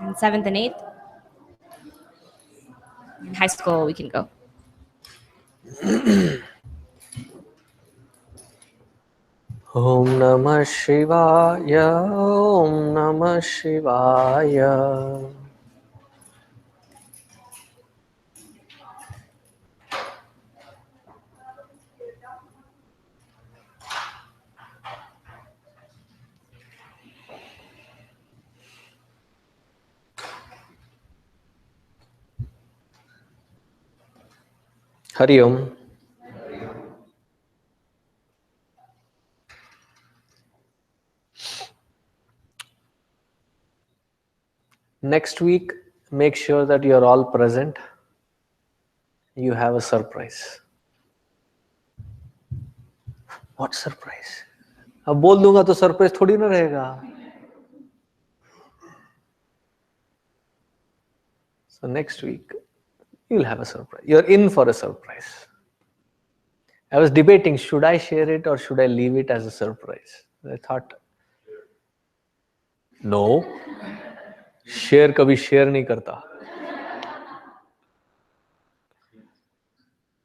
And 7th and 8th. In high school, we can go. Om Namah Shivaya, Om Namah Shivaya. Hari Om. Next week, make sure that you are all present. You have a surprise. What surprise? अब बोल दूंगा तो surprise थोड़ी ना रहेगा. So next week, you'll have a surprise. You're in for a surprise. I was debating, should I share it or should I leave it as a surprise? I thought, no, share कभी share नहीं करता.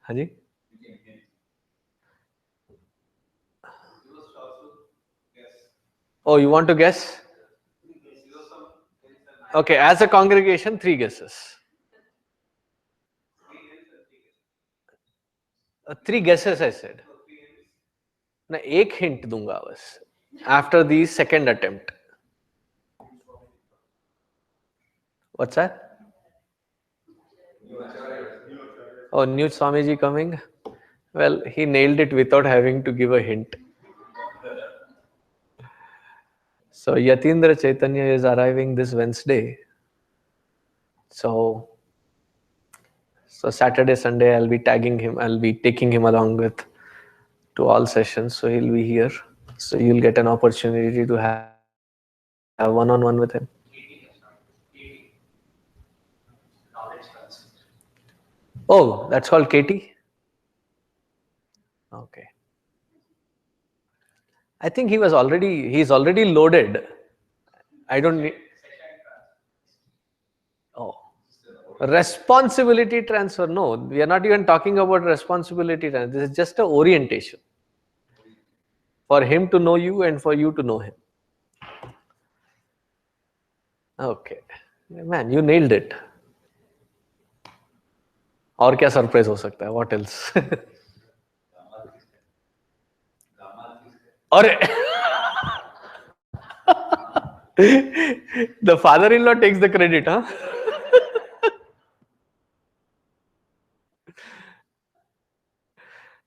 हाँ जी? Oh, you want to guess? Okay, as a congregation, 3 guesses. 3 guesses I said. मैं एक hint दूंगा बस. After the second attempt. What's that? Oh, new Swamiji coming? Well, he nailed it without having to give a hint. So Yatindra Chaitanya is arriving this Wednesday. So Saturday, Sunday, I'll be tagging him. I'll be taking him along with to all sessions. So he'll be here. So you'll get an opportunity to have one-on-one with him. Oh, that's called Katie? Okay. I think he's already loaded. I don't need. Oh. Responsibility transfer. No, we are not even talking about responsibility transfer. This is just an orientation. For him to know you and for you to know him. Okay. Man, you nailed it. और क्या surprise हो सकता है? What else? अरे the father-in-law takes the credit, huh?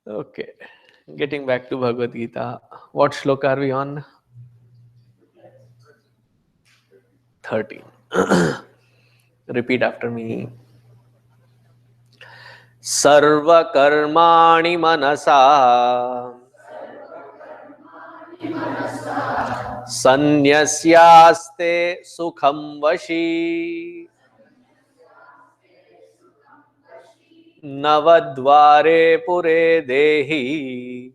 Okay, getting back to Bhagavad Gita. What shloka are we on? 13. Repeat after me. Sarva karmani manasa sanyasyaste sukham vashi navadvare pure dehi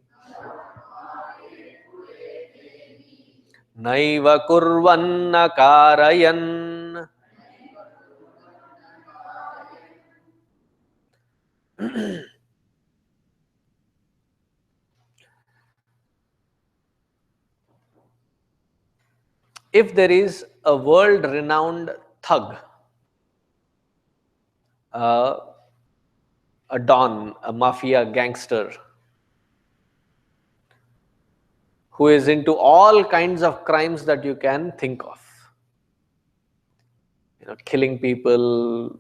naiva kurvanna karayan. If there is a world-renowned thug, a don, a mafia gangster, who is into all kinds of crimes that you can think of, killing people,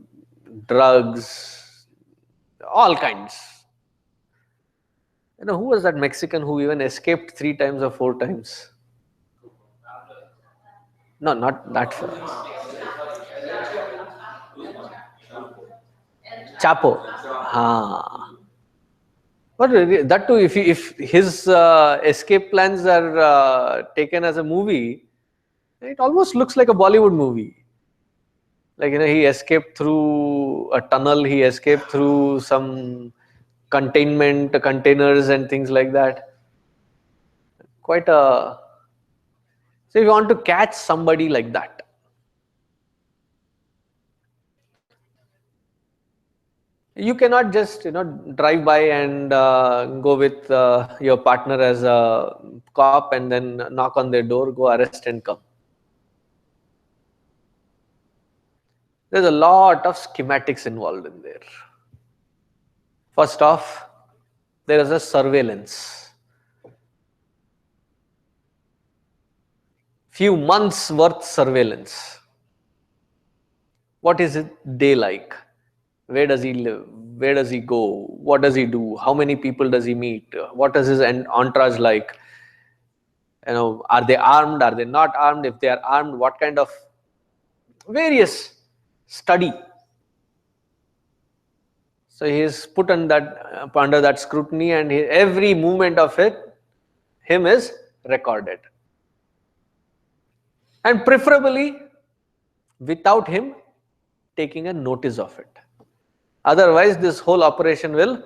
drugs, all kinds. Who was that Mexican who even escaped 3 times or 4 times? No, not that far. Chapo. But that too, if his escape plans are taken as a movie, it almost looks like a Bollywood movie. Like, he escaped through a tunnel, he escaped through some containment containers and things like that. Quite a... So if you want to catch somebody like that, You cannot just drive by and go with your partner as a cop and then knock on their door, go arrest and come. There's a lot of schematics involved in there. First off, there is a surveillance. Few months worth surveillance. What is his day like? Where does he live? Where does he go? What does he do? How many people does he meet? What is his entourage like? Are they armed? Are they not armed? If they are armed, what kind of various study? So he is put under that scrutiny, and every movement of him is recorded, and preferably without him taking a notice of it. Otherwise, this whole operation will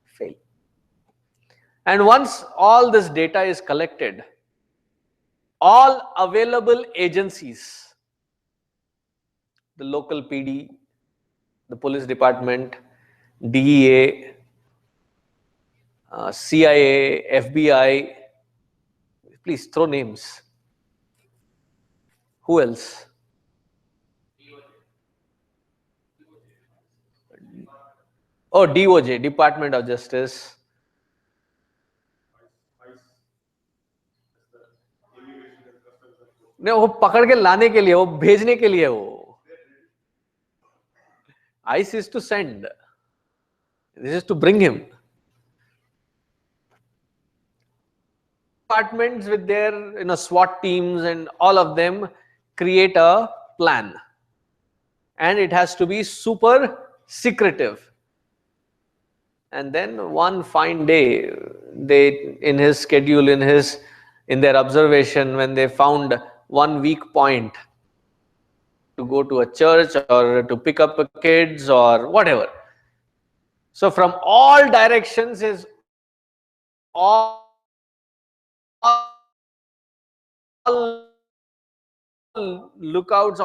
fail. And once all this data is collected, all available agencies, the local PD, the police department, DEA, CIA, FBI, please throw names. Who else? Oh, DOJ, Department of Justice. नहीं, वो पकड़ के लाने के लिए, वो भेजने के लिए, वो ICE is to send. This is to bring him. Departments with their SWAT teams and all of them create a plan, and it has to be super secretive. And then one fine day, they in his schedule, in their observation, when they found one weak point to go to a church or to pick up kids or whatever. So from all directions is all lookouts,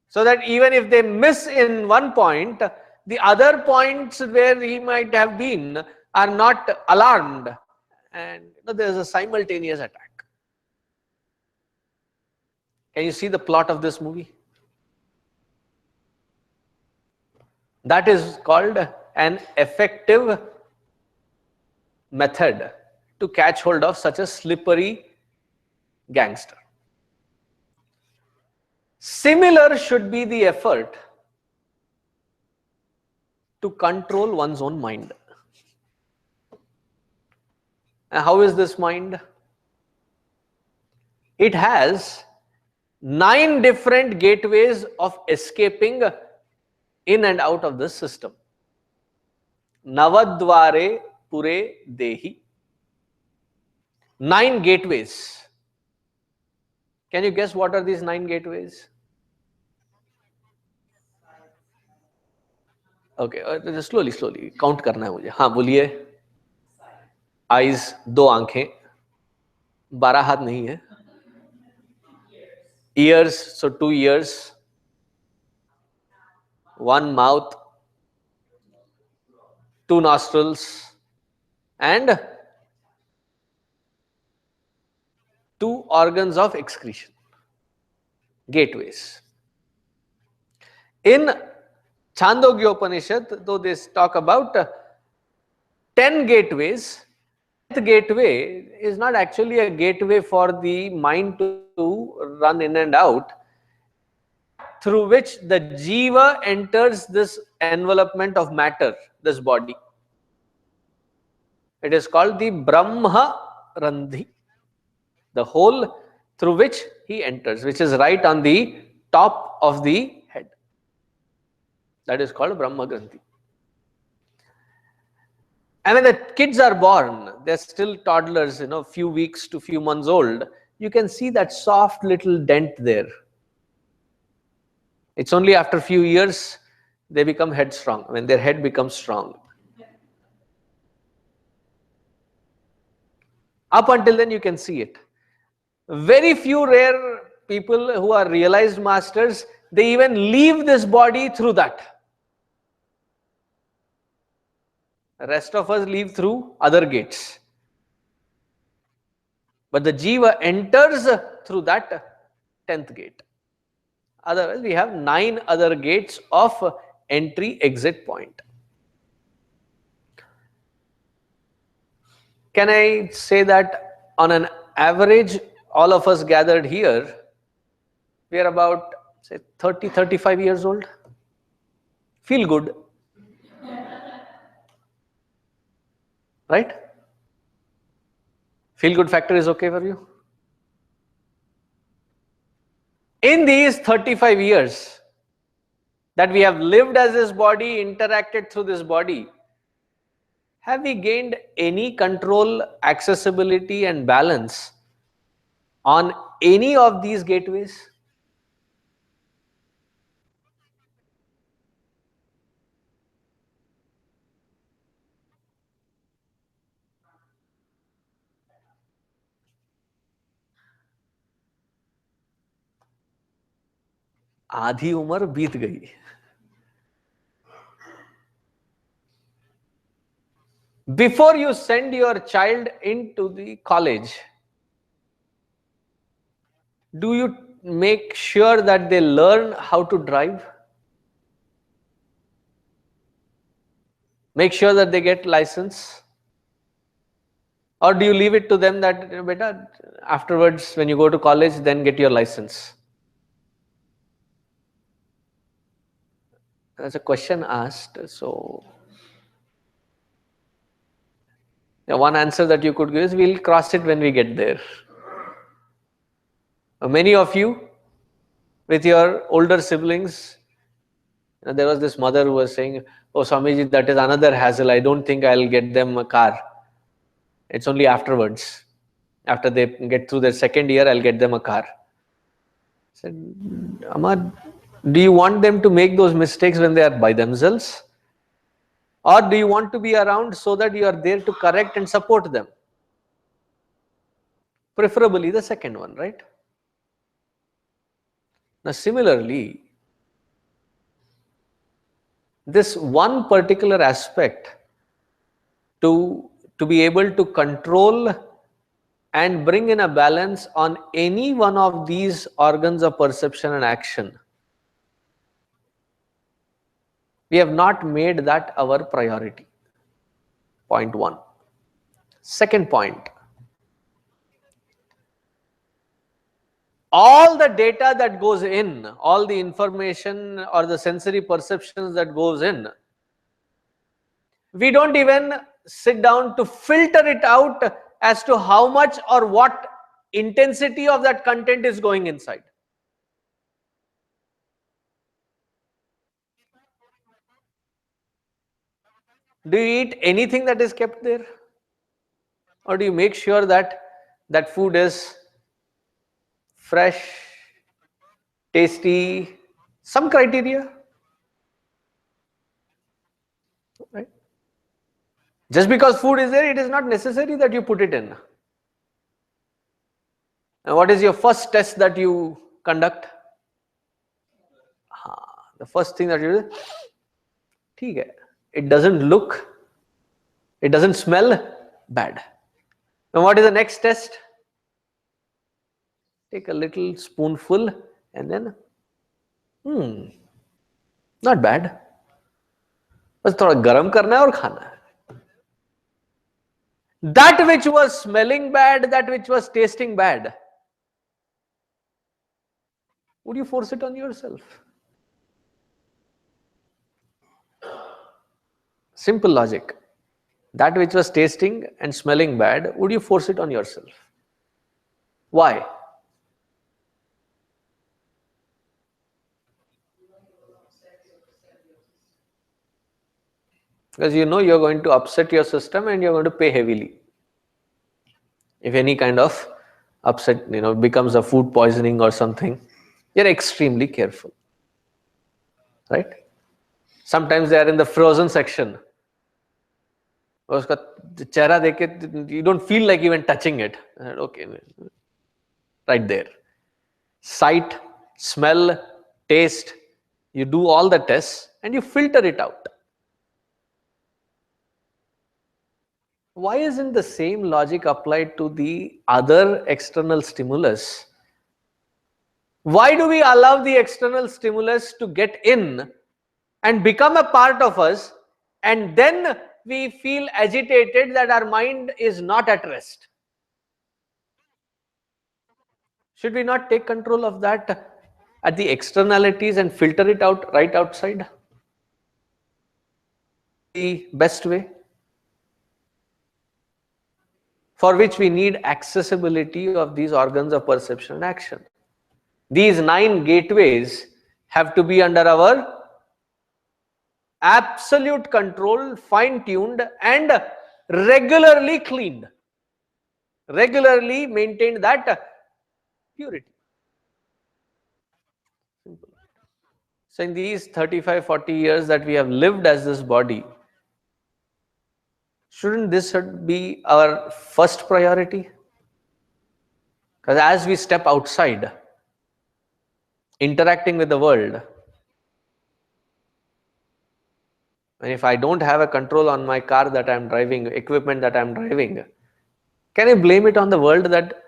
so that even if they miss in one point, the other points where he might have been are not alarmed, and there is a simultaneous attack. Can you see the plot of this movie? That is called an effective method to catch hold of such a slippery gangster. Similar should be the effort to control one's own mind. And how is this mind? It has 9 different gateways of escaping in and out of this system. Navadvare pure dehi. 9 gateways. Can you guess what are these 9 gateways? Okay, slowly count करना है मुझे. हाँ बोलिए. Eyes, 2 आंखें, 12 हाथ नहीं है. Ears, so 2 ears, 1 mouth, 2 nostrils, and 2 organs of excretion. Gateways. In Chandogya Upanishad, though they talk about 10 gateways, the gateway is not actually a gateway for the mind to run in and out, through which the jiva enters this envelopment of matter, this body. It is called the Brahma Randhi, the hole through which he enters, which is right on the top of the head. That is called Brahma Granthi. And when the kids are born, they're still toddlers, few weeks to few months old, you can see that soft little dent there. It's only after a few years they become headstrong, when their head becomes strong. Up until then you can see it. Very few rare people who are realized masters, they even leave this body through that. The rest of us leave through other gates. But the jiva enters through that 10th gate. Otherwise, we have 9 other gates of entry exit point. Can I say that on an average, all of us gathered here, we are about, say, 30, 35 years old? Feel good. Right? Feel good factor is okay for you? In these 35 years that we have lived as this body, interacted through this body, have we gained any control, accessibility and balance on any of these gateways? आधी उम्र बीत गई. Before you send your child into the college, do you make sure that they learn how to drive? Make sure that they get license? Or do you leave it to them that, beta, afterwards when you go to college, then get your license? That's a question asked. So, one answer that you could give is we'll cross it when we get there. Many of you, with your older siblings, there was this mother who was saying, "Oh, Swamiji, that is another hassle. I don't think I'll get them a car. It's only afterwards. After they get through their second year, I'll get them a car." I said, Amma, do you want them to make those mistakes when they are by themselves? Or do you want to be around so that you are there to correct and support them? Preferably the second one, right? Now, similarly, this one particular aspect to be able to control and bring in a balance on any one of these organs of perception and action, we have not made that our priority. Point 1. Second point, all the data that goes in, all the information or the sensory perceptions that goes in, we don't even sit down to filter it out as to how much or what intensity of that content is going inside. Do you eat anything that is kept there? Or do you make sure that that food is fresh, tasty, some criteria? Right? Just because food is there, it is not necessary that you put it in. And what is your first test that you conduct? The first thing that you do, ठीक है, it doesn't look, it doesn't smell bad. And what is the next test? Take a little spoonful and then, not bad. बस थोड़ा गरम करना है और खाना है. That which was smelling bad, that which was tasting bad, would you force it on yourself? Simple logic. That which was tasting and smelling bad, would you force it on yourself? Why? Because you know you're going to upset your system and you're going to pay heavily. If any kind of upset, becomes a food poisoning or something, you're extremely careful. Right? Sometimes they are in the frozen section. You don't feel like even touching it. Okay, right there. Sight, smell, taste, you do all the tests and you filter it out. Why isn't the same logic applied to the other external stimulus? Why do we allow the external stimulus to get in and become a part of us, and then we feel agitated that our mind is not at rest? Should we not take control of that at the externalities and filter it out right outside? The best way, for which we need accessibility of these organs of perception and action. These 9 gateways have to be under our absolute control, fine-tuned and regularly cleaned, regularly maintained that purity. Simple. So in these 35, 40 years that we have lived as this body, shouldn't this be our first priority? Because as we step outside, interacting with the world, and if I don't have a control on my car that I'm driving, equipment that I'm driving, can I blame it on the world that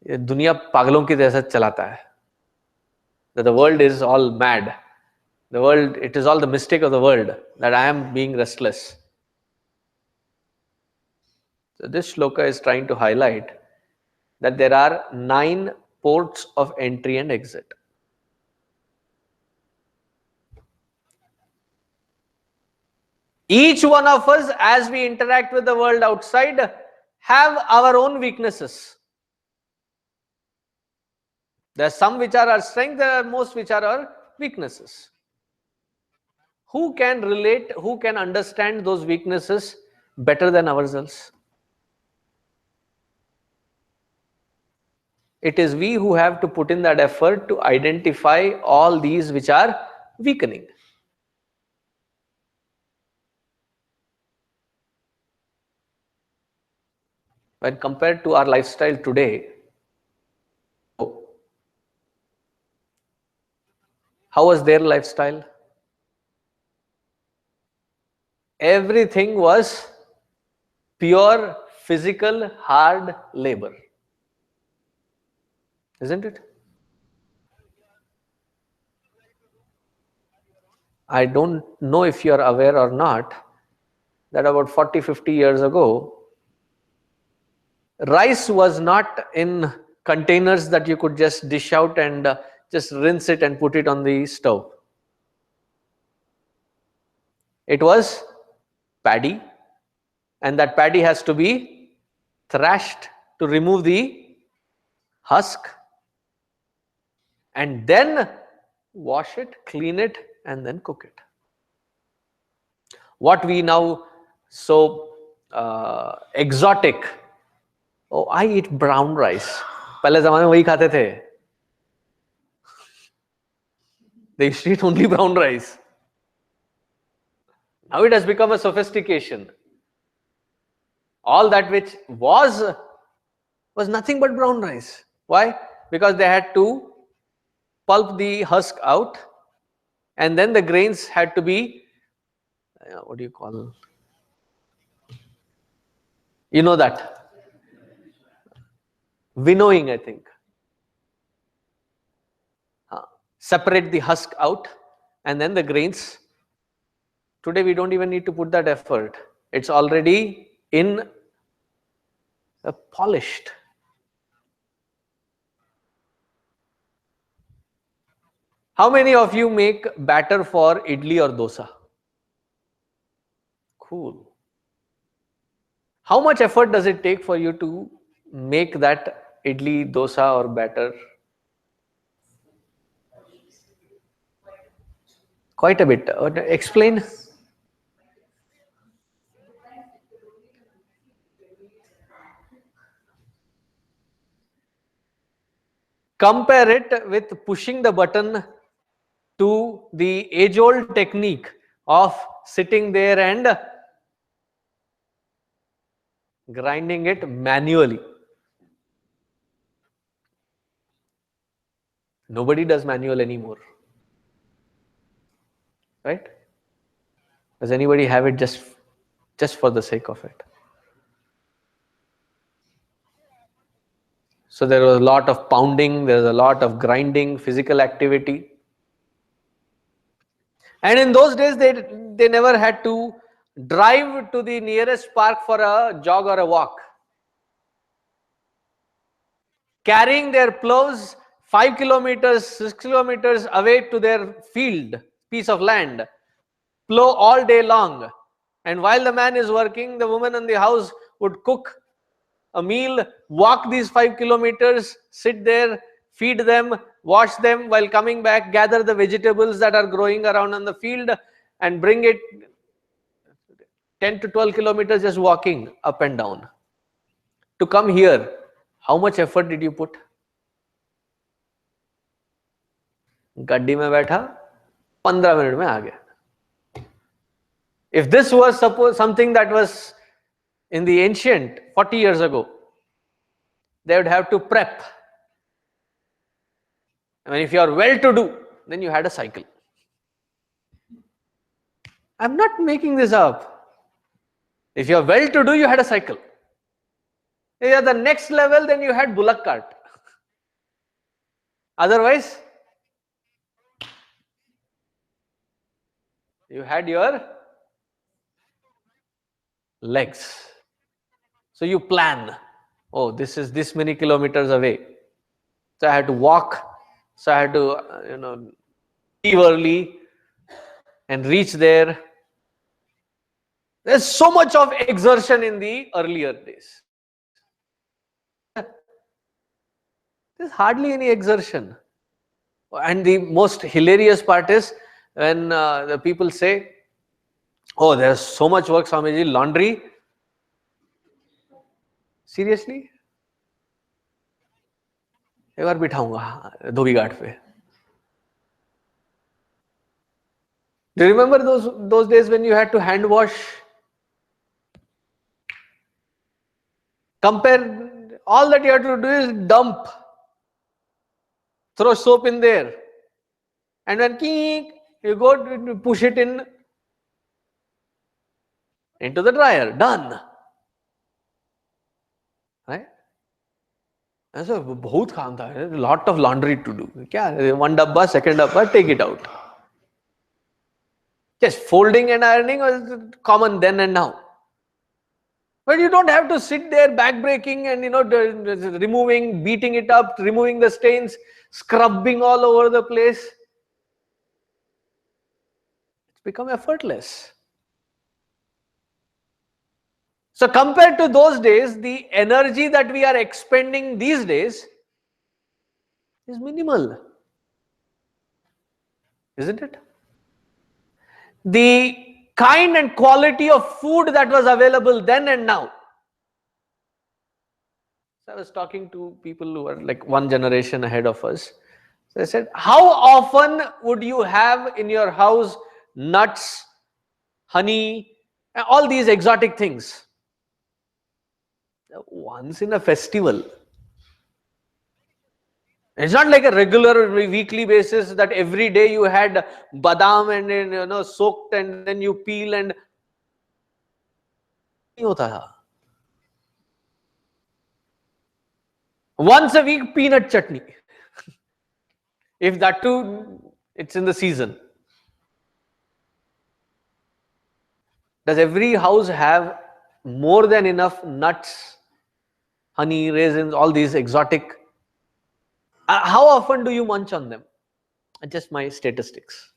दुनिया पागलों की जैसा चलाता है? That the world is all mad. The world, it is all the mistake of the world that I am being restless. So this shloka is trying to highlight that there are 9 ports of entry and exit. Each one of us, as we interact with the world outside, have our own weaknesses. There are some which are our strength, there are most which are our weaknesses. Who can relate, who can understand those weaknesses better than ourselves? It is we who have to put in that effort to identify all these which are weakening. When compared to our lifestyle today, how was their lifestyle? Everything was pure physical hard labor, isn't it? I don't know if you are aware or not that about 40-50 years ago, rice was not in containers that you could just dish out and just rinse it and put it on the stove. It was paddy, and that paddy has to be thrashed to remove the husk, and then wash it, clean it, and then cook it. What we now so exotic, oh, I eat brown rice. पहले ज़माने में वही खाते थे. They used to eat only brown rice. Now it has become a sophistication. All that which was nothing but brown rice. Why? Because they had to pulp the husk out, and then the grains had to be, what do you call? You know that. Winnowing, I think. Separate the husk out, and then the grains. Today we don't even need to put that effort. It's already in polished. How many of you make batter for idli or dosa? Cool. How much effort does it take for you to make that idli, dosa or batter? Quite a bit. Explain. Compare it with pushing the button to the age-old technique of sitting there and grinding it manually. Nobody does manual anymore, right? Does anybody have it just for the sake of it? So there was a lot of pounding, there was a lot of grinding, physical activity. And in those days, they never had to drive to the nearest park for a jog or a walk. Carrying their plows 5 kilometers, 6 kilometers away to their field, piece of land, plow all day long. And while the man is working, the woman in the house would cook a meal, walk these 5 kilometers, sit there, feed them, wash them, while coming back, gather the vegetables that are growing around on the field and bring it 10 to 12 kilometers just walking up and down. To come here, how much effort did you put? गड्डी में बैठा 15 minute में आ गया. If this was suppose something that was in the ancient 40 years ago, they would have to prep. I mean, if you are well to do, then you had a cycle. I'm not making this up. If you are well to do, you had a cycle. If you are the next level, then you had bullock cart. Otherwise, you had your legs. So you plan, oh, this is this many kilometers away. So I had to walk. So I had to, leave early and reach there. There's so much of exertion in the earlier days. There's hardly any exertion. And the most hilarious part is when the people say, oh, there's so much work, Swamiji, laundry. Seriously? एक बार बिठाऊंगा धोबी घाट पे. Do you remember those days when you had to hand wash? Compare, all that you have to do is dump, throw soap in there, and when you go to push it into the dryer, done. Right? And so बहुत काम था, a lot of laundry to do. क्या? One dabba, second dabba, take it out. Just folding and ironing was common then and now. But you don't have to sit there back-breaking and removing, beating it up, removing the stains, scrubbing all over the place. It's become effortless. So compared to those days, the energy that we are expending these days is minimal. Isn't it? The kind and quality of food that was available then and now. So I was talking to people who are like one generation ahead of us. So I said, how often would you have in your house nuts, honey, and all these exotic things? Once in a festival. It's not like a regular weekly basis that every day you had badam and soaked and then you peel and नहीं होता था. Once a week peanut chutney. If that too, it's in the season. Does every house have more than enough nuts, honey, raisins, all these exotic? How often do you munch on them? Just my statistics.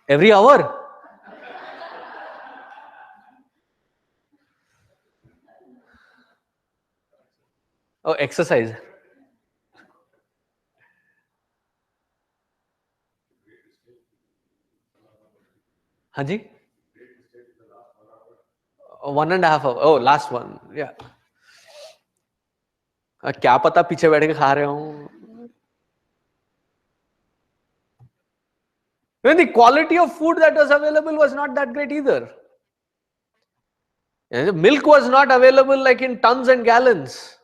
Every hour? Oh, exercise. Haji? 1.5 hours. Oh, last one. Yeah. क्या पता पीछे बैठ के खा रहे हो. When the quality of food that was available was not that great either. Milk was not available like in tons and gallons.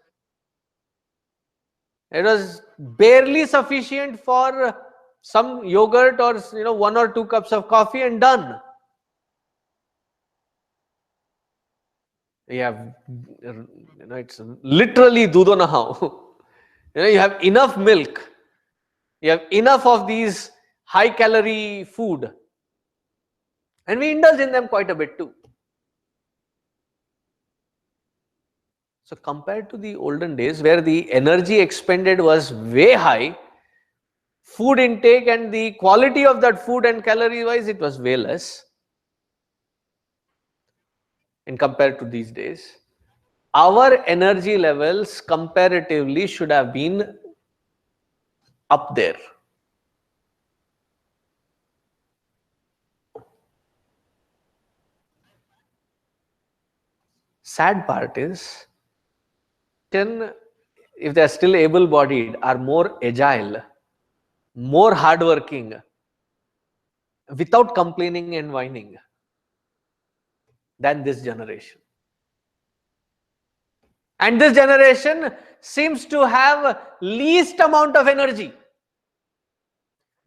It was barely sufficient for some yogurt or 1 or 2 cups of coffee and done. You have, it's literally dudo nahao. You have enough milk. You have enough of these high calorie food. And we indulge in them quite a bit too. So compared to the olden days where the energy expended was way high, food intake and the quality of that food and calorie wise, it was way less in compared to these days. Our energy levels comparatively should have been up there. Sad part is, if they are still able bodied, are more agile, more hardworking, without complaining and whining than this generation. And this generation seems to have least amount of energy.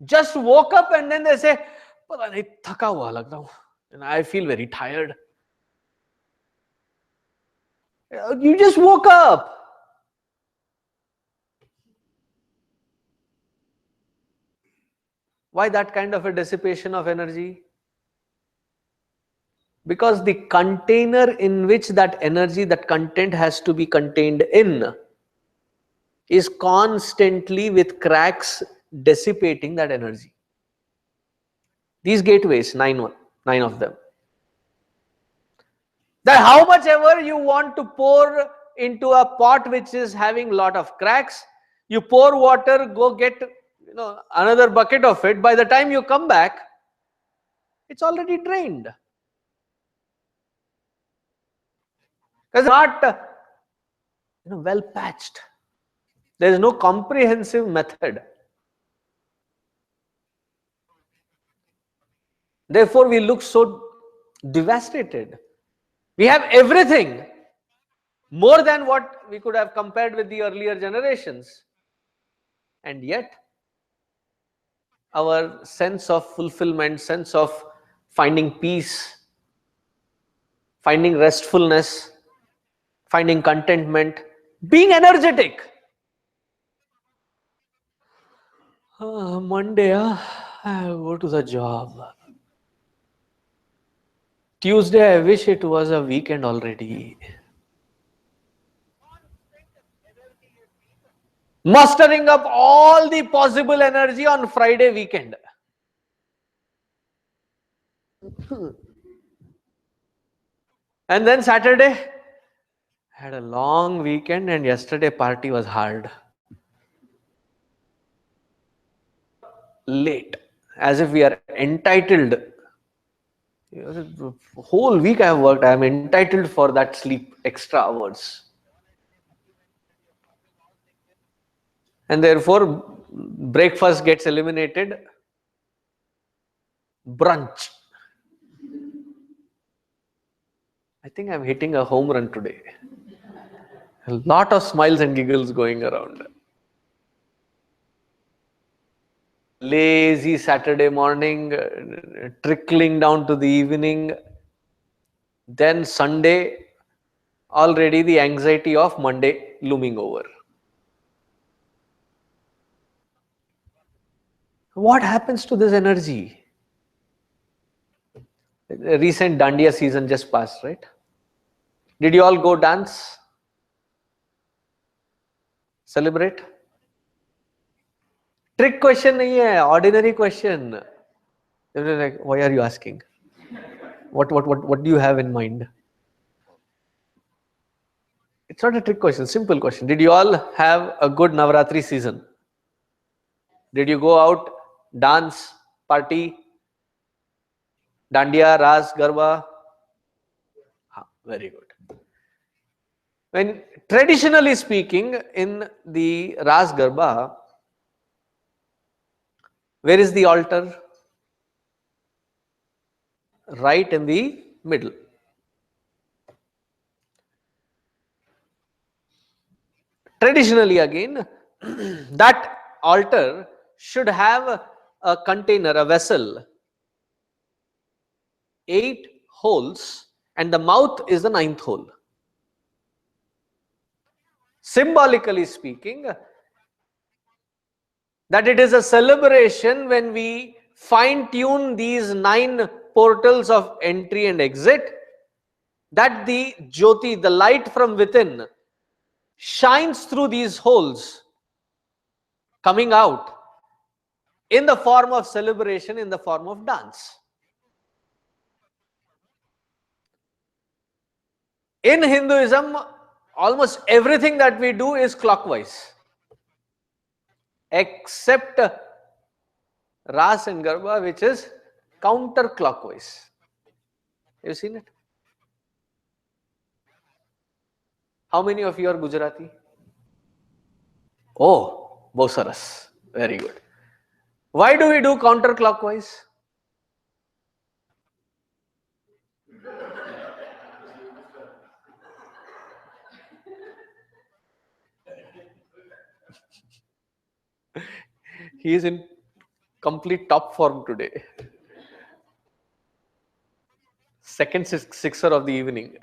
Just woke up and then they say, "Pata nahi, thaka hua lag raha hu, and I feel very tired." You just woke up. Why that kind of a dissipation of energy? Because the container in which that energy, that content has to be contained in, is constantly with cracks dissipating that energy. These gateways, nine of them. That how much ever you want to pour into a pot which is having lot of cracks, you pour water, go get another bucket of it. By the time you come back, it's already drained. Because it's not well patched. There is no comprehensive method. Therefore, we look so devastated. We have everything, more than what we could have compared with the earlier generations. And yet, our sense of fulfillment, sense of finding peace, finding restfulness, finding contentment, being energetic. Monday, I go to the job. Tuesday, I wish it was a weekend already. Mustering up all the possible energy on Friday weekend. And then Saturday, had a long weekend, and yesterday party was hard. Late, as if we are entitled. Whole week I have worked, I am entitled for that sleep, extra hours. And therefore, breakfast gets eliminated. Brunch. I think I'm hitting a home run today. A lot of smiles and giggles going around. Lazy Saturday morning, trickling down to the evening. Then Sunday, already the anxiety of Monday looming over. What happens to this energy? The recent Dandiya season just passed, right? Did you all go dance? Celebrate? Trick question nahi hai, ordinary question. They're like, why are you asking? What do you have in mind? It's not a trick question, simple question. Did you all have a good Navratri season? Did you go out, dance, party, Dandiya, Ras, Garba? Very good. When traditionally speaking, in the Ras Garba, where is the altar? Right in the middle. Traditionally again, that altar should have a container, a vessel, 8 holes, and the mouth is the 9th hole. Symbolically speaking, that it is a celebration when we fine tune these 9 portals of entry and exit, that the Jyoti, the light from within, shines through these holes, coming out in the form of celebration, in the form of dance. In Hinduism, almost everything that we do is clockwise, except Ras and Garba, which is counterclockwise. Have you seen it? How many of you are Gujarati? Oh, Bosaras. Very good. Why do we do counterclockwise? He is in complete top form today. Second sixer of the evening.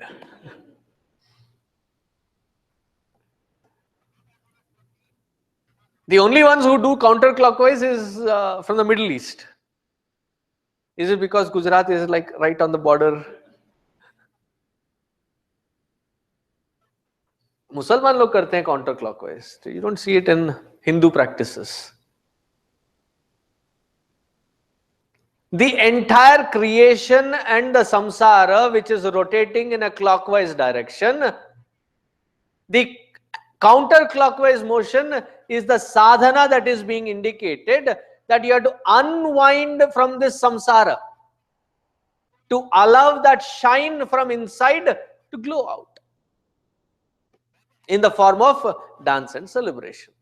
The only ones who do counterclockwise is from the Middle East. Is it because Gujarat is like right on the border? Musalman log karte hain counterclockwise. You don't see it in Hindu practices. The entire creation and the samsara, which is rotating in a clockwise direction, the counterclockwise motion is the sadhana that is being indicated, that you have to unwind from this samsara to allow that shine from inside to glow out in the form of dance and celebration,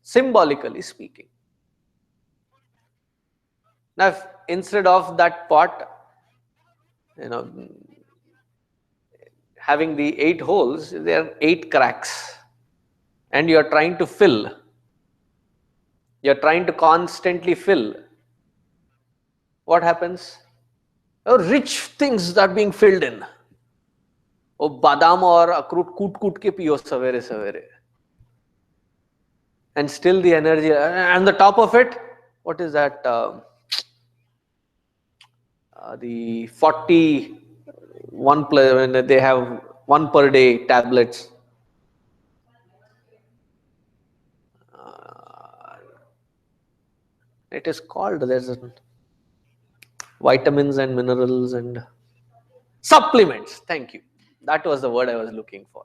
symbolically speaking. Now, if instead of that pot, having the 8 holes, there are 8 cracks, and you are trying to fill, you are trying to constantly fill, what happens? Rich things are being filled in. Oh, badam or akhroot koot ke piyo savere savere. And still the energy, and the top of it, what is that? The 41 when they have 1 per day tablets. It is called, there's vitamins and minerals and supplements. Thank you. That was the word I was looking for.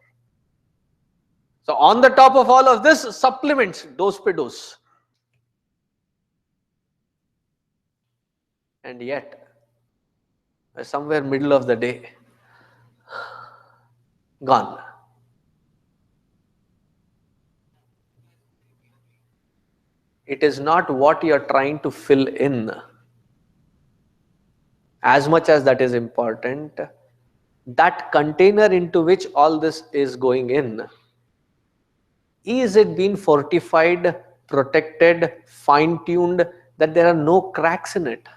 So on the top of all of this, supplements, dose per dose. And yet, somewhere middle of the day, gone. It is not what you are trying to fill in, as much as that is important. That container into which all this is going in, is it being fortified, protected, fine-tuned, that there are no cracks in it?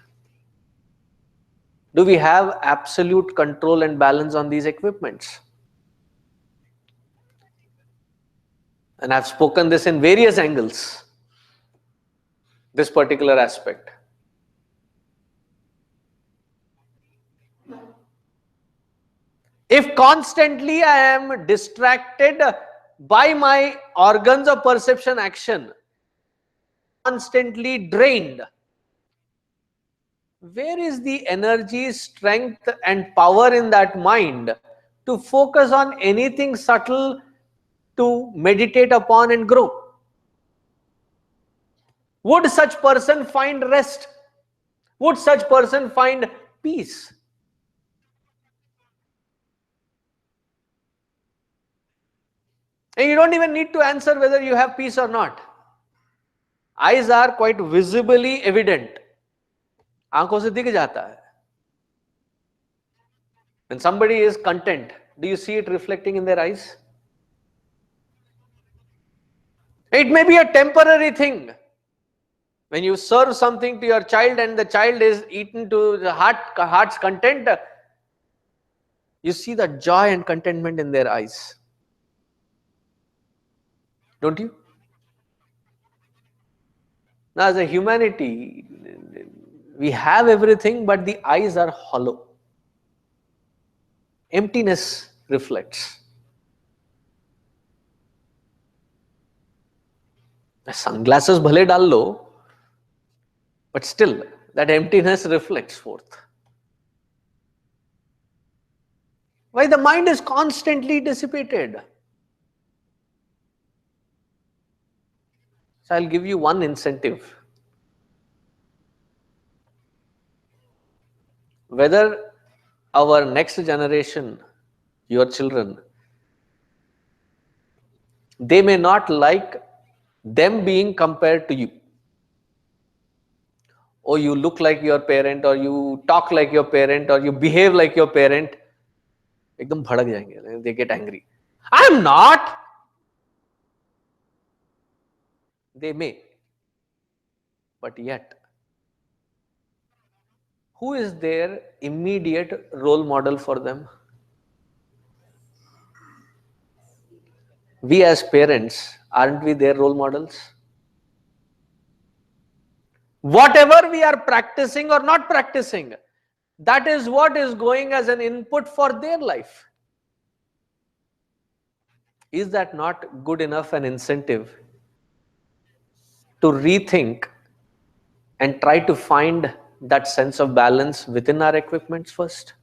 Do we have absolute control and balance on these equipments? And I've spoken this in various angles, this particular aspect. If constantly I am distracted by my organs of perception action, constantly drained, where is the energy, strength and power in that mind to focus on anything subtle, to meditate upon and grow? Would such person find rest? Would such person find peace? And you don't even need to answer whether you have peace or not. Eyes are quite visibly evident. आंखों से दिख जाता है. When somebody is content, do you see it reflecting in their eyes? It may be a temporary thing. When you serve something to your child and the child is eaten to the heart's content, you see the joy and contentment in their eyes. Don't you? Now, as a humanity, we have everything, but the eyes are hollow. Emptiness reflects. Sunglasses bhale dal lo, but still that emptiness reflects forth. Why? The mind is constantly dissipated. So I'll give you one incentive. Whether our next generation, your children, they may not like them being compared to you. Or you look like your parent, or you talk like your parent, or you behave like your parent. एकदम भड़क जाएंगे. They get angry. I am not. They may. But yet, who is their immediate role model for them? We as parents, aren't we their role models? Whatever we are practicing or not practicing, that is what is going as an input for their life. Is that not good enough an incentive to rethink and try to find that sense of balance within our equipments first?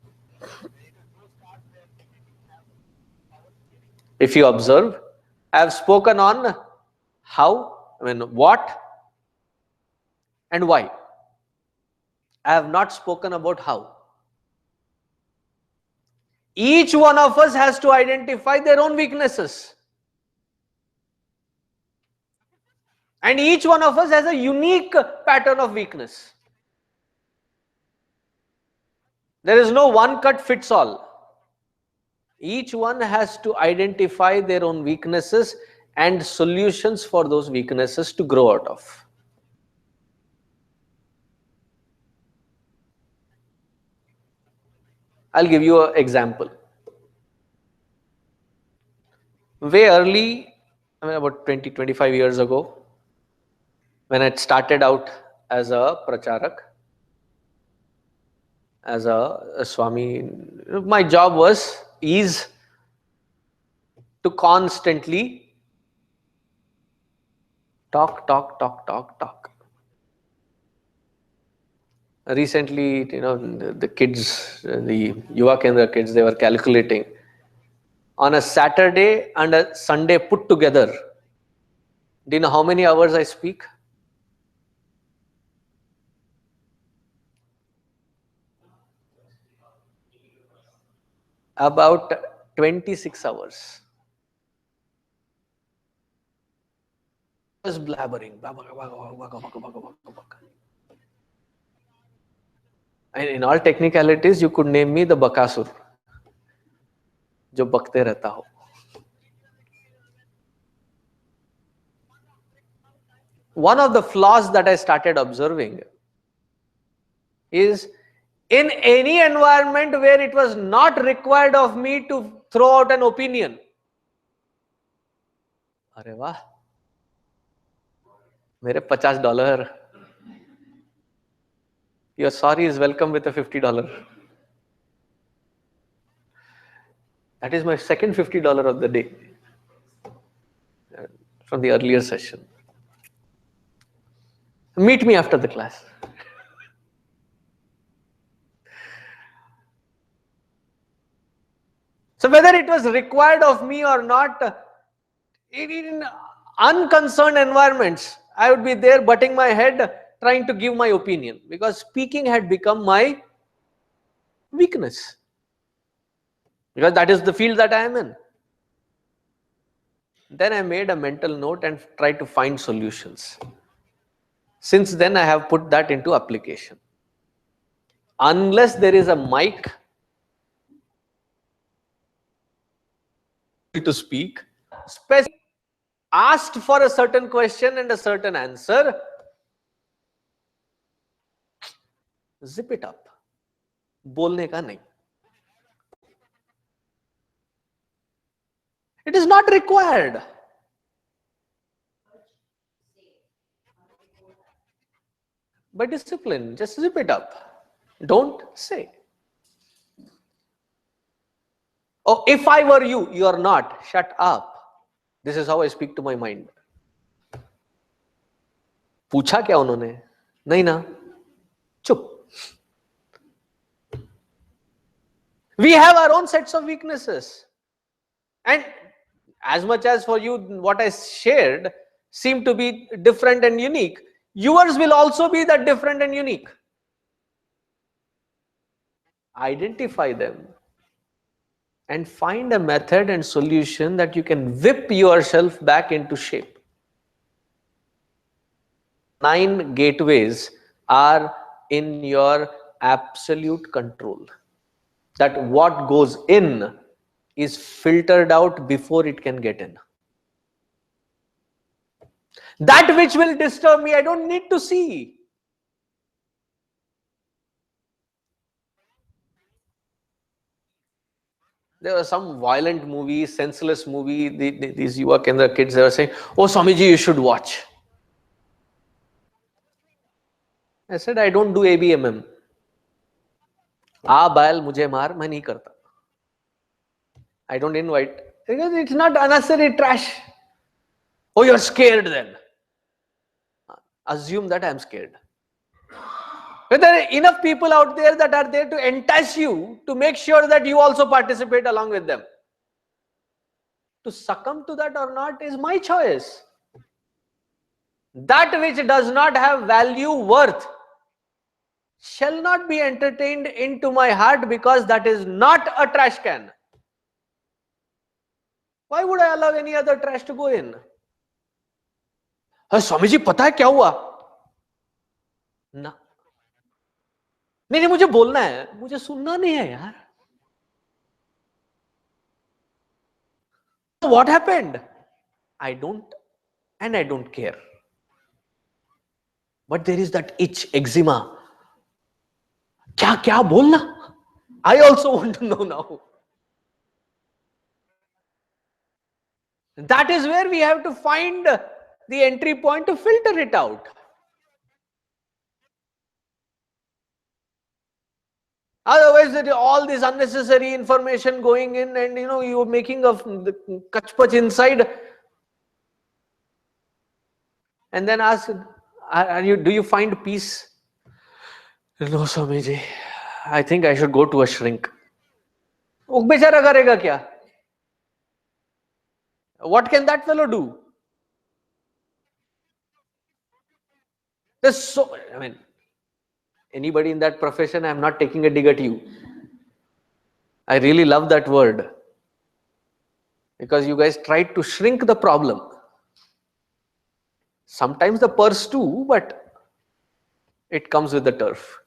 If you observe, I have spoken on how, what and why. I have not spoken about how. Each one of us has to identify their own weaknesses. And each one of us has a unique pattern of weakness. There is no one cut fits all. Each one has to identify their own weaknesses and solutions for those weaknesses to grow out of. I'll give you an example. Way early, about 20-25 years ago, when I started out as a pracharak, as a Swami, my job is to constantly talk. Recently, the kids, the Yuva Kendra kids, they were calculating on a Saturday and a Sunday put together. Do you know how many hours I speak? About 26 hours. I was blabbering. And in all technicalities, you could name me the Bakasur, जो बकते रहता हो. One of the flaws that I started observing is in any environment where it was not required of me to throw out an opinion. अरे वाह, मेरे $50. Your sorry is welcome with a $50. That is my second $50 of the day from the earlier session. Meet me after the class. So whether it was required of me or not, in unconcerned environments, I would be there butting my head trying to give my opinion, because speaking had become my weakness, because that is the field that I am in. Then I made a mental note and tried to find solutions. Since then, I have put that into application. Unless there is a mic to speak, specifically asked for a certain question and a certain answer, zip it up. बोलने का नहीं. It is not required. by discipline. Just zip it up. Don't say. Oh, if I were you, you are not. Shut up. This is how I speak to my mind. पूछा क्या उन्होंने? नहीं ना, चुप. We have our own sets of weaknesses. And as much as for you, what I shared seem to be different and unique, yours will also be that different and unique. Identify them and find a method and solution that you can whip yourself back into shape. 9 gateways are in your absolute control. That what goes in is filtered out before it can get in. That which will disturb me, I don't need to see. There was some violent movie, senseless movie. These Yuva Kendra kids, they were saying, "Oh, Swamiji, you should watch." I said, "I don't do ABMM. आ बैल मुझे मार, मैं नहीं करता. I don't invite because it's not unnecessary trash. Oh, you're scared then. Assume that I'm scared. But there are enough people out there that are there to entice you to make sure that you also participate along with them. To succumb to that or not is my choice. That which does not have value, worth, shall not be entertained into my heart because that is not a trash can. Why would I allow any other trash to go in? Swami ji पता है क्या हुआ? ना नहीं नहीं मुझे बोलना है, मुझे सुनना नहीं है यार. What happened? I don't, and I don't care. But there is that itch, eczema. क्या क्या बोलना? I also want to know now. That is where we have to find the entry point to filter it out. Otherwise, there is all this unnecessary information going in, and you're making a kachpach inside. And then ask, do you find peace? No, Swamiji. I think I should go to a shrink. वो बेचारा करेगा क्या? What can that fellow do? There's so, I mean, anybody in that profession, I'm not taking a dig at you. I really love that word. Because you guys tried to shrink the problem. Sometimes the purse too, but it comes with the turf.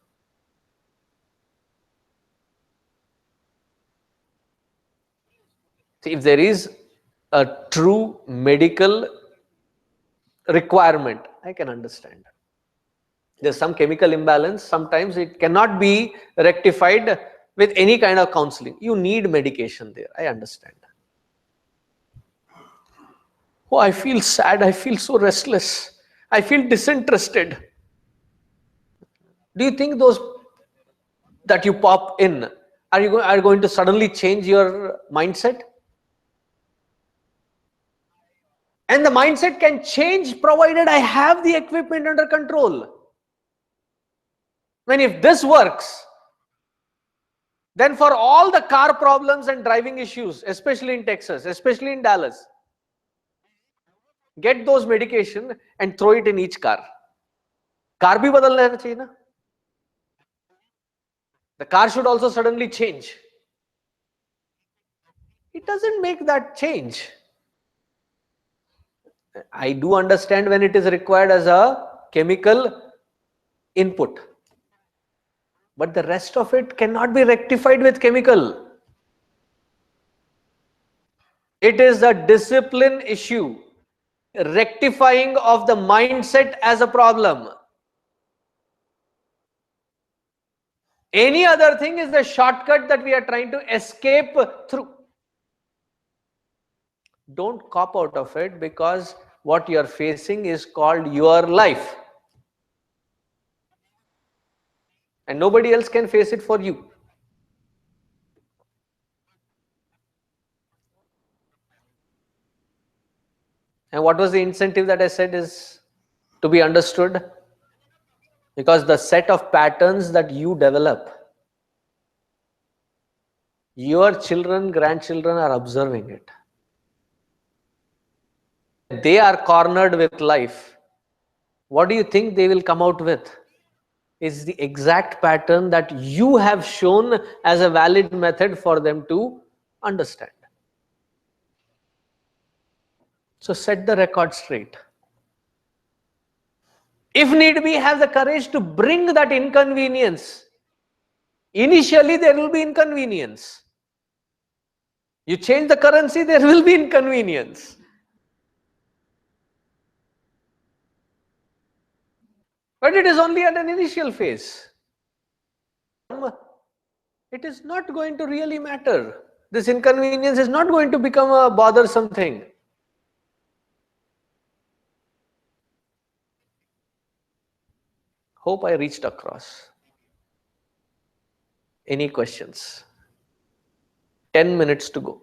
See, if there is a true medical requirement, I can understand. There's some chemical imbalance. Sometimes it cannot be rectified with any kind of counseling. You need medication there. I understand. Oh, I feel sad. I feel so restless. I feel disinterested. Do you think those that you pop in are going to suddenly change your mindset? And the mindset can change provided I have the equipment under control. When if this works, then for all the car problems and driving issues, especially in Texas, especially in Dallas, get those medication and throw it in each car. Car bhi badal lena chahiye na? The car should also suddenly change. It doesn't make that change. I do understand when it is required as a chemical input. But the rest of it cannot be rectified with chemical. It is a discipline issue. Rectifying of the mindset as a problem. Any other thing is the shortcut that we are trying to escape through. Don't cop out of it because what you are facing is called your life. and nobody else can face it for you. And what was the incentive that I said is to be understood? Because the set of patterns that you develop, your children, grandchildren are observing it. They are cornered with life. What do you think they will come out with? Is the exact pattern that you have shown as a valid method for them to understand. So set the record straight. If need be, have the courage to bring that inconvenience. Initially, there will be inconvenience. You change the currency, there will be inconvenience. But it is only at an initial phase. It is not going to really matter. This inconvenience is not going to become a bothersome thing. Hope I reached across. Any questions? 10 minutes to go.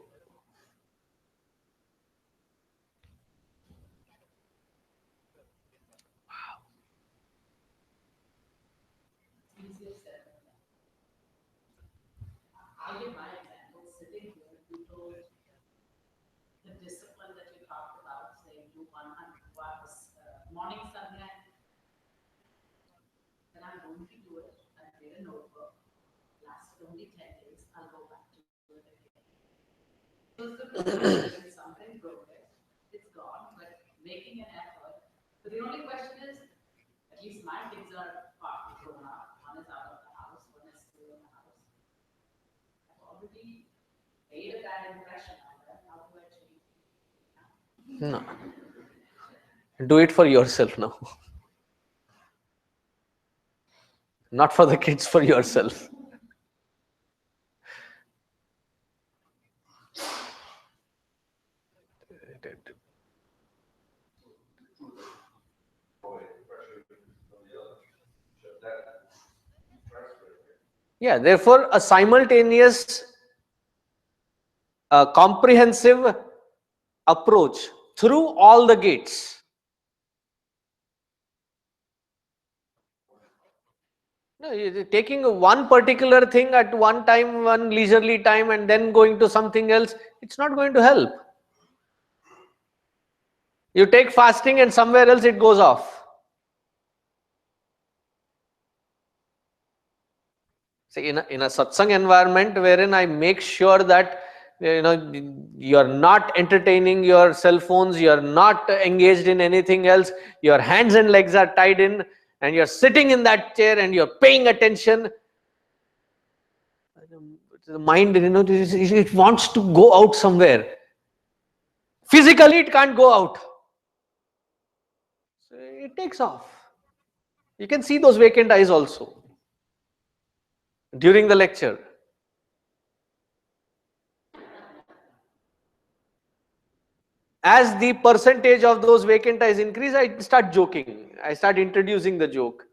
I'll give my example. Sitting here, you told the discipline that you talked about, saying do 100 hours morning sunlight, then I'm going to do it. I made a notebook. Lasted only 10 days. I'll go back to it again. It was the when something broke it. It's gone, but making an effort. But the only question is, at least my kids are partly grown up. One is out of the house, one is still in the house. I've already made a bad impression on them. How do I change? No. Do it for yourself now. Not for the kids, for yourself. Yeah, therefore, a simultaneous, comprehensive approach through all the gates. No, taking one particular thing at one time, one leisurely time, and then going to something else, it's not going to help. You take fasting and somewhere else it goes off. See, in a satsang environment wherein I make sure that you're not entertaining your cell phones, you're not engaged in anything else, your hands and legs are tied in, and you're sitting in that chair and you're paying attention. The mind, it wants to go out somewhere. Physically, it can't go out. So it takes off. You can see those vacant eyes also during the lecture. As the percentage of those vacant eyes increase, I start joking. I start introducing the joke.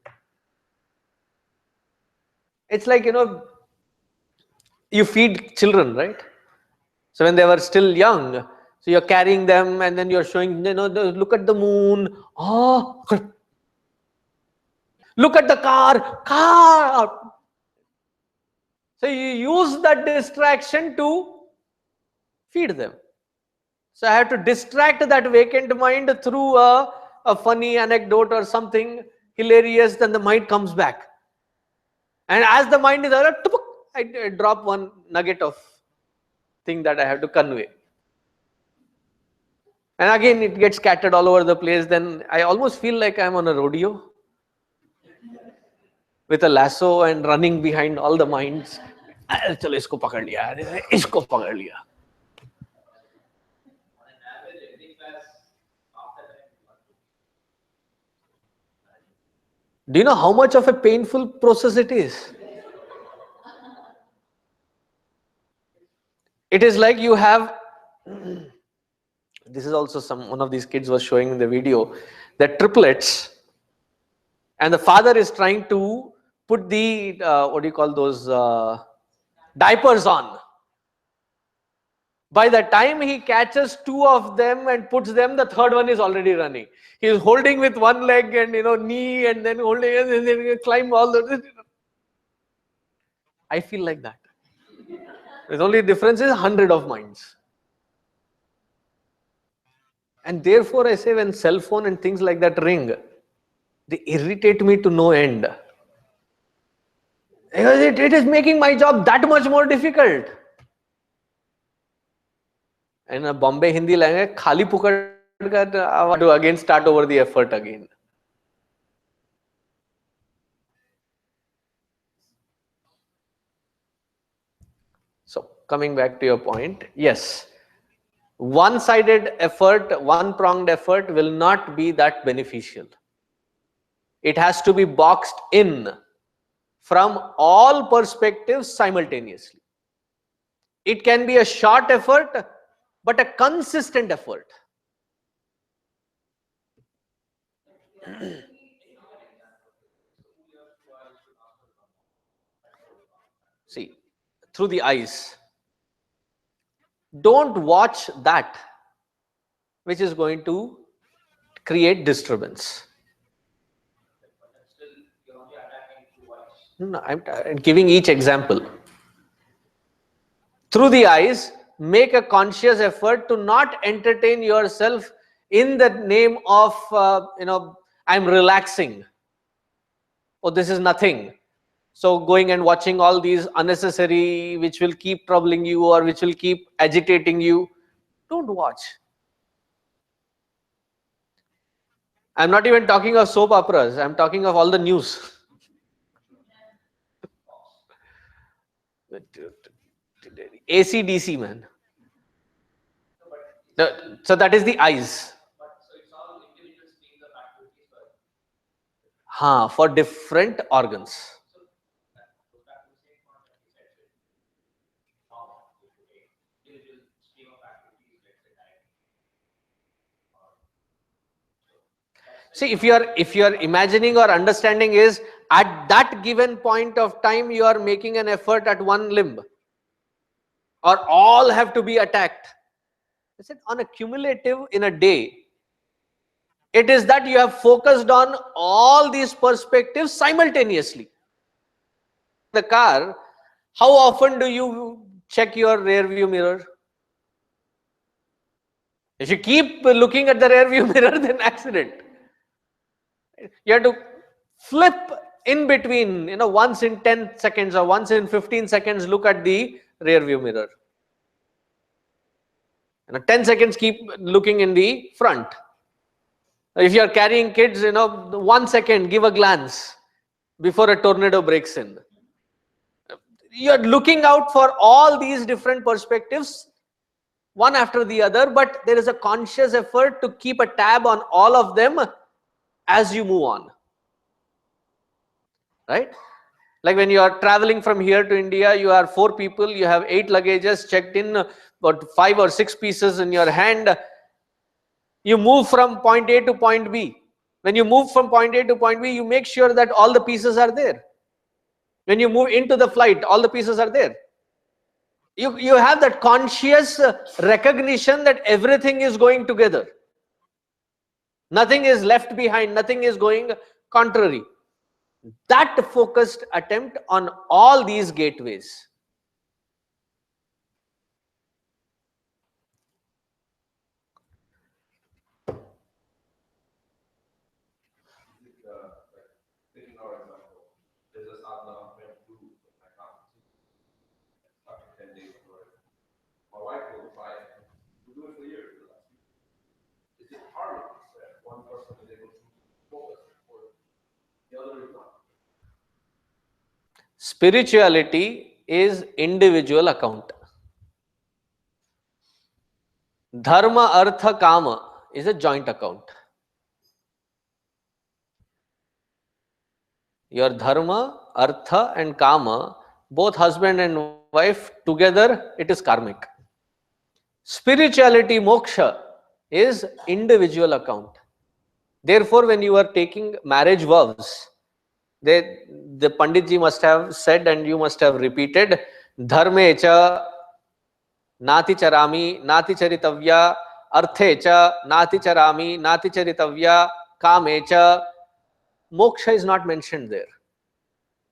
It's like, you feed children, right? So when they were still young, so you're carrying them and then you're showing, look at the moon. Oh, look at the car. So you use that distraction to feed them. So I have to distract that vacant mind through a funny anecdote or something hilarious, then the mind comes back. And as the mind is alert, I drop one nugget of thing that I have to convey. And again, it gets scattered all over the place. Then I almost feel like I'm on a rodeo with a lasso and running behind all the minds. Chalo, isko pakad liya, isko pakad liya. Do you know how much of a painful process it is? It is like you have, this is also one of these kids was showing in the video, that triplets, and the father is trying to put the what do you call those diapers on. By the time he catches two of them and puts them, the third one is already running. He is holding with one leg and knee, and then holding and then climb all the. I feel like that. The only difference is 100 of minds. And therefore, I say when cell phone and things like that ring, they irritate me to no end. Because it is making my job that much more difficult. And a Bombay Hindi language, khali pukad kar, I want to again start over the effort again. So coming back to your point, yes, one-sided effort, one-pronged effort will not be that beneficial. It has to be boxed in from all perspectives simultaneously. It can be a short effort, but a consistent effort. See, through the eyes. Don't watch that which is going to create disturbance. No, I'm giving each example. Through the eyes, make a conscious effort to not entertain yourself in the name of, I'm relaxing. Oh, this is nothing. So going and watching all these unnecessary, which will keep troubling you or which will keep agitating you, don't watch. I'm not even talking of soap operas. I'm talking of all the news. AC/DC, man. So that is the eyes. For different organs. See, if you are imagining or understanding is at that given point of time you are making an effort at one limb, or all have to be attacked. I said on a cumulative in a day, it is that you have focused on all these perspectives simultaneously. The car, how often do you check your rear view mirror? If you keep looking at the rear view mirror, then accident. You have to flip in between, once in 10 seconds or once in 15 seconds, look at the rear view mirror. 10 seconds keep looking in the front. If you are carrying kids, 1 second, give a glance before a tornado breaks in. You are looking out for all these different perspectives, one after the other, but there is a conscious effort to keep a tab on all of them as you move on. Right? Like when you are traveling from here to India, you are 4 people, you have 8 luggages checked in, about 5 or 6 pieces in your hand. You move from point A to point B. When you move from point A to point B, you make sure that all the pieces are there. When you move into the flight, all the pieces are there. You have that conscious recognition that everything is going together. Nothing is left behind, nothing is going contrary. That focused attempt on all these gateways. Spirituality is individual account. Dharma, Artha, Kama is a joint account. Your Dharma, Artha and Kama, both husband and wife together, it is karmic. Spirituality, moksha, is individual account. Therefore, when you are taking marriage vows, the Pandit ji must have said and you must have repeated, dharme cha nati charami nati charitavya, arthe cha nati charami nati charitavya, kame cha. Moksha is not mentioned there.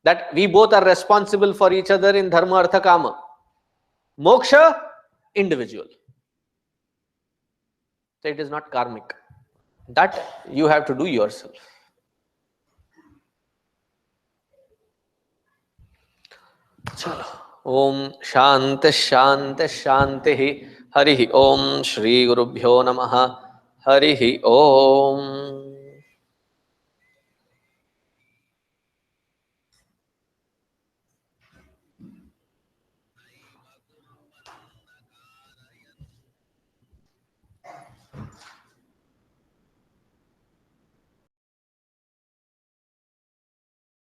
That we both are responsible for each other in dharma, artha, kama. Moksha, individual. So it is not karmic. That you have to do yourself. चलो ओम शांति शांति शांति हरि ओम श्री गुरुभ्यो नमः हरि ओम.